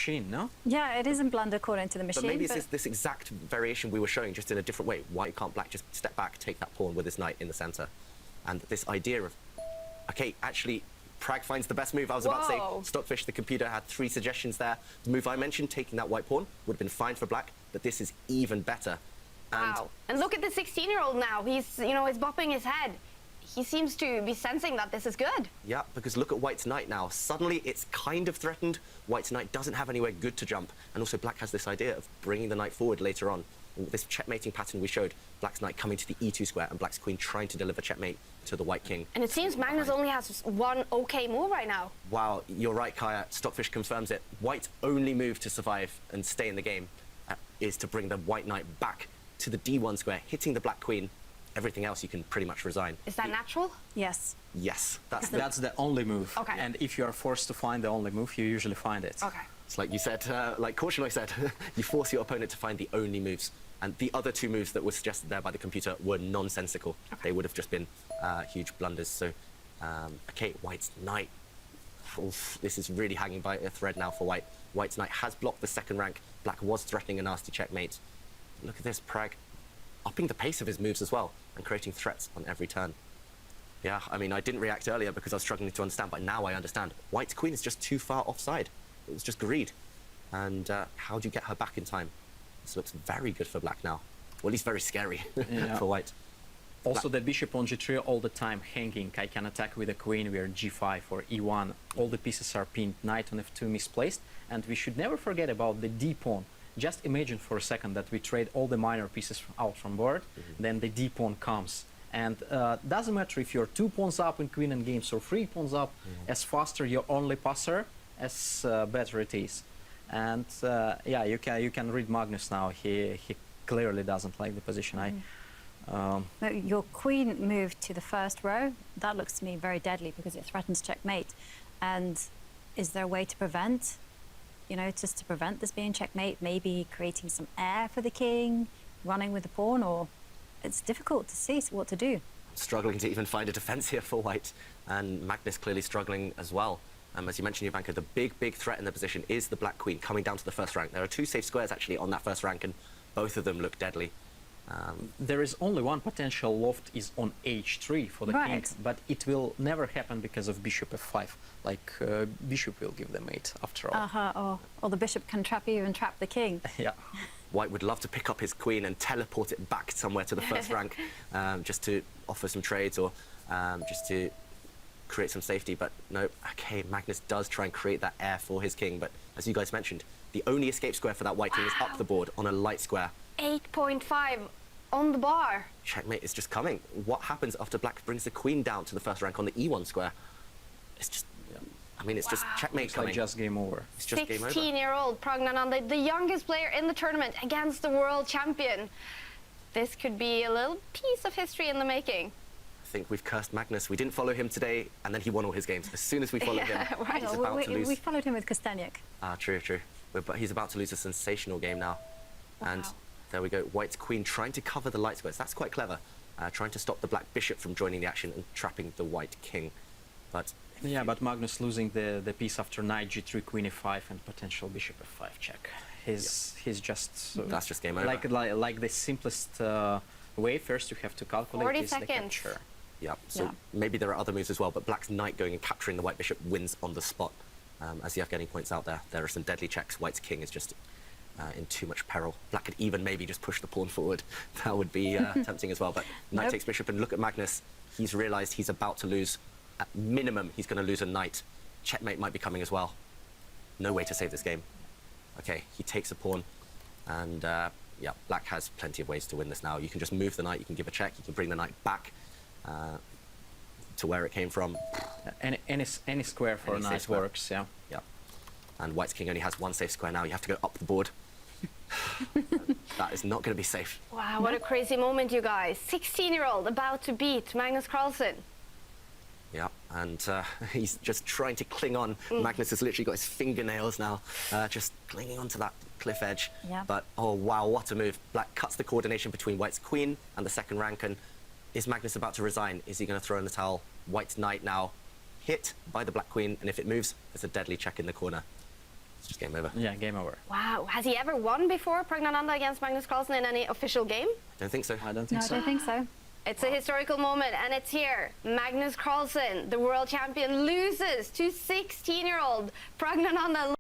machine, no? Yeah, it isn't blunder according to the machine. But maybe it's this exact variation we were showing, just in a different way. Why can't black just step back, take that pawn with his knight in the center? And this idea of, okay, actually, Pragg finds the best move. I was about to say, Stockfish, the computer, had 3 suggestions there. The move I mentioned, taking that white pawn, would have been fine for black, but this is even better. Wow. And look at the 16-year-old now. He's, you know, he's bopping his head. He seems to be sensing that this is good. Yeah, because look at White's knight now. Suddenly, it's kind of threatened. White's knight doesn't have anywhere good to jump. And also, black has this idea of bringing the knight forward later on. This checkmating pattern we showed, black's knight coming to the e2 square and black's queen trying to deliver checkmate to the white king. And it seems Magnus only has one okay move right now. Wow, you're right, Kaya. Stockfish confirms it. White's only move to survive and stay in the game is to bring the white knight back to the d1 square, hitting the black queen. Everything else you can pretty much resign. Is that natural? Yes. Yes. That's the only move. Okay. And if you are forced to find the only move, you usually find it. Okay. It's like you said, like Korchnoi said, you force your opponent to find the only moves. And the other 2 moves that were suggested there by the computer were nonsensical. Okay. They would have just been huge blunders. So, okay, White's knight. Oof, this is really hanging by a thread now for White. White's knight has blocked the second rank. Black was threatening a nasty checkmate. Look at this, Pragg upping the pace of his moves as well and creating threats on every turn. Yeah, I mean, I didn't react earlier because I was struggling to understand, but now I understand. White's queen is just too far offside. It was just greed. And how do you get her back in time? This looks very good for black now. Well, at least very scary for White. Also, the bishop on g3 all the time hanging. I can attack with a queen, we are g5 or e1. All the pieces are pinned, knight on f2 misplaced. And we should never forget about the d-pawn. Just imagine for a second that we trade all the minor pieces out from board, then the d-pawn comes. And doesn't matter if you're 2 pawns up in queen and games or 3 pawns up, as faster your only passer, as better it is. And yeah, you can read Magnus now. He clearly doesn't like the position. Your queen moved to the first row. That looks to me very deadly because it threatens checkmate. And is there a way to prevent, you know, just to prevent this being checkmate? Maybe creating some air for the king, running with the pawn, or it's difficult to see what to do. Struggling to even find a defense here for White, and Magnus clearly struggling as well. As you mentioned, Jovanka, the big threat in the position is the black queen coming down to the first rank. There are 2 safe squares actually on that first rank, and both of them look deadly. There is only one potential loft is on h3 for the king, but it will never happen because of bishop f5. Like bishop will give the mate after all. Or the bishop can trap you and trap the king. Yeah. White would love to pick up his queen and teleport it back somewhere to the first rank, just to offer some trades or just to create some safety. But no, okay, Magnus does try and create that air for his king, but as you guys mentioned, the only escape square for that white king is up the board on a light square. 8.5 on the bar. Checkmate is just coming. What happens after black brings the queen down to the first rank on the e1 square? It's just, I mean, it's just checkmate it's coming. like just game over. It's just game over. 16-year-old Praggnanandhaa, the youngest player in the tournament against the world champion. This could be a little piece of history in the making. I think we've cursed Magnus. We didn't follow him today, and then he won all his games. As soon as we followed him, he's about to lose. We followed him with Kosteniuk. True. But he's about to lose a sensational game now. Wow. And there we go. White's queen trying to cover the light squares. That's quite clever. Trying to stop the black bishop from joining the action and trapping the white king. But yeah, but Magnus losing the piece after knight g3, queen e5, and potential bishop f5 check. He's just that's just game over. Like the simplest way. First, you have to calculate 40 is seconds. the capture. Yeah. So maybe there are other moves as well. But black's knight going and capturing the white bishop wins on the spot. As Yevgeny points out there are some deadly checks. White's king is just in too much peril. Black could even maybe just push the pawn forward. That would be tempting as well. But knight takes bishop, and look at Magnus. He's realised he's about to lose. At minimum, he's going to lose a knight. Checkmate might be coming as well. No way to save this game. Okay, he takes a pawn, and yeah, black has plenty of ways to win this now. You can just move the knight, you can give a check, you can bring the knight back to where it came from. Any square for a knight works, yeah. Yeah. And White's king only has 1 safe square now. You have to go up the board. That is not going to be safe. Wow, what a crazy moment, you guys. 16-year-old about to beat Magnus Carlsen. Yeah, and he's just trying to cling on. Magnus has literally got his fingernails now, just clinging onto that cliff edge. Yeah. But, oh, wow, what a move. Black cuts the coordination between White's queen and the second rank, and is Magnus about to resign? Is he going to throw in the towel? White's knight now hit by the black queen, and if it moves, there's a deadly check in the corner. Just game over. Yeah, game over. Wow. Has he ever won before, Praggnanandhaa against Magnus Carlsen in any official game? Don't think so. I don't No, think I so. don't think so. It's a historical moment, and it's here. Magnus Carlsen, the world champion, loses to 16-year-old Praggnanandhaa.